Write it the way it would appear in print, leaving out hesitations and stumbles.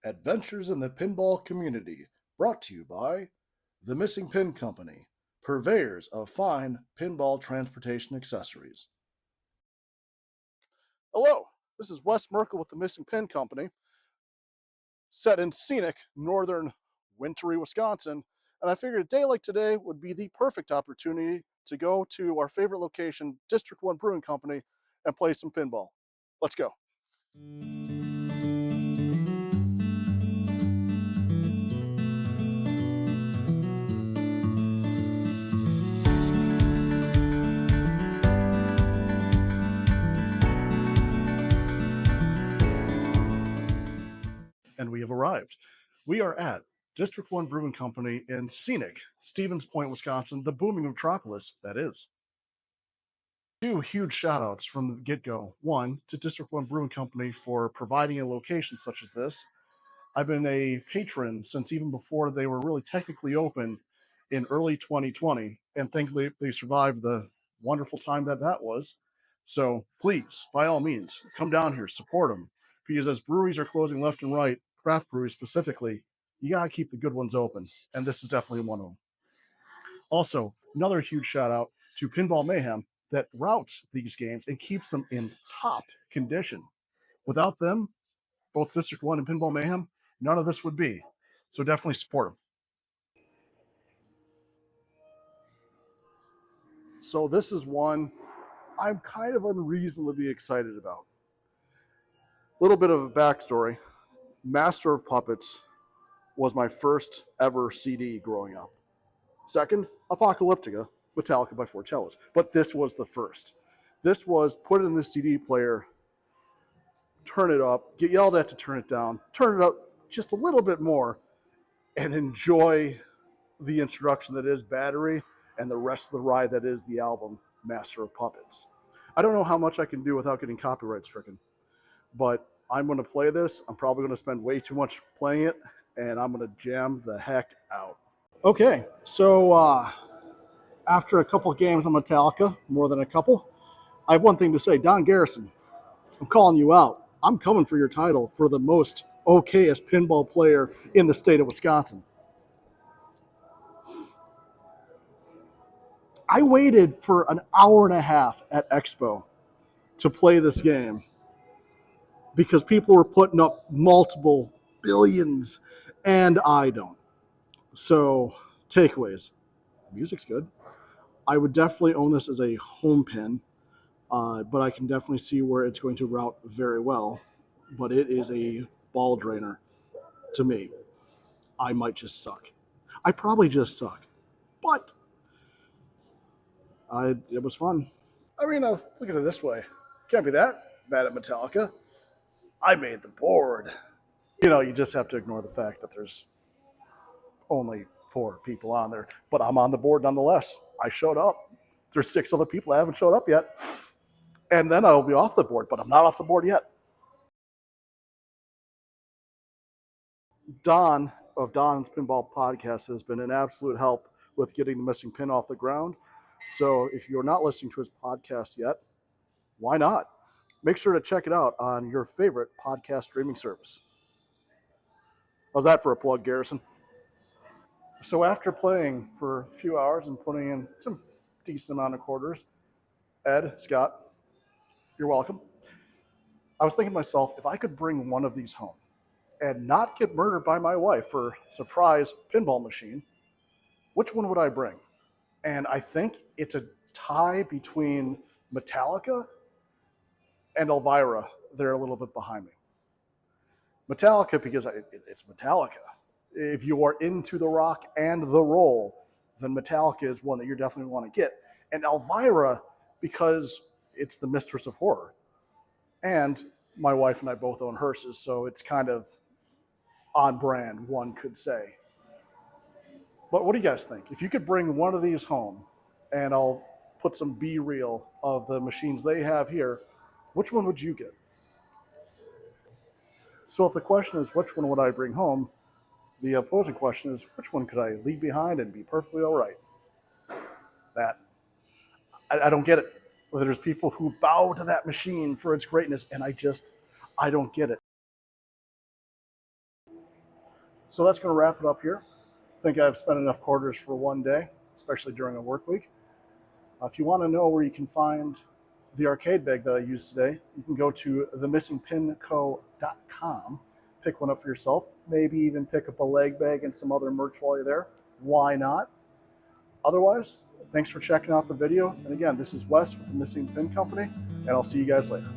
Adventures in the Pinball Community, brought to you by The Missing Pin Company, purveyors of fine pinball transportation accessories. Hello, this is Wes Merkel with The Missing Pin Company, set in scenic northern wintry Wisconsin, and I figured a day like today would be the perfect opportunity to go to our favorite location, District 1 Brewing Company, and play some pinball. Let's go. And we have arrived. We are at District 1 Brewing Company in scenic Stevens Point, Wisconsin, the booming metropolis that is. Two huge shout outs from the get-go. One, to District 1 Brewing Company for providing a location such as this. I've been a patron since even before they were really technically open in early 2020, and thankfully they survived the wonderful time that was. So please, by all means, come down here, support them, because as breweries are closing left and right, craft breweries specifically, you gotta keep the good ones open, and this is definitely one of them. Also, another huge shout out to Pinball Mayhem that routes these games and keeps them in top condition. Without them, both District 1 and Pinball Mayhem, none of this would be. So definitely support them. So this is one I'm kind of unreasonably excited about. A little bit of a backstory. Master of Puppets was my first ever CD growing up. Second, Apocalyptica, Metallica by Four Cellos. But this was the first. This was put it in the CD player, turn it up, get yelled at to turn it down, turn it up just a little bit more, and enjoy the introduction that is Battery and the rest of the ride that is the album Master of Puppets. I don't know how much I can do without getting copyright stricken, but I'm going to play this. I'm probably going to spend way too much playing it, and I'm going to jam the heck out. Okay, so after a couple games on Metallica, more than a couple, I have one thing to say. Don Garrison, I'm calling you out. I'm coming for your title for the most okayest pinball player in the state of Wisconsin. I waited for an hour and a half at Expo to play this game because people were putting up multiple billions and I don't. So, takeaways. The music's good. I would definitely own this as a home pin, but I can definitely see where it's going to route very well. But it is a ball drainer to me. I might just suck. I probably just suck. But it was fun. I mean, look at it this way. Can't be that bad at Metallica. I made the board. You just have to ignore the fact that there's only 4 people on there, but I'm on the board nonetheless. I showed up. There's 6 other people that haven't showed up yet. And then I'll be off the board, but I'm not off the board yet. Don of Don's Pinball Podcast has been an absolute help with getting the missing pin off the ground. So if you're not listening to his podcast yet, why not? Make sure to check it out on your favorite podcast streaming service. How's that for a plug, Garrison? So after playing for a few hours and putting in some decent amount of quarters, Ed, Scott, you're welcome. I was thinking to myself, if I could bring one of these home and not get murdered by my wife for a surprise pinball machine, which one would I bring? And I think it's a tie between Metallica and Elvira. They're a little bit behind me. Metallica, because it's Metallica. If you are into the rock and the roll, then Metallica is one that you definitely want to get. And Elvira, because it's the mistress of horror. And my wife and I both own hearses, so it's kind of on brand, one could say. But what do you guys think? If you could bring one of these home, and I'll put some B-reel of the machines they have here, which one would you get? So if the question is, which one would I bring home? The opposing question is, which one could I leave behind and be perfectly all right? That. I don't get it. There's people who bow to that machine for its greatness, and I don't get it. So that's going to wrap it up here. I think I've spent enough quarters for one day, especially during a work week. If you want to know where you can find the arcade bag that I used today, you can go to themissingpinco.com, pick one up for yourself, maybe even pick up a leg bag and some other merch while you're there. Why not? Otherwise, thanks for checking out the video. And again, this is Wes with the Missing Pin Company, and I'll see you guys later.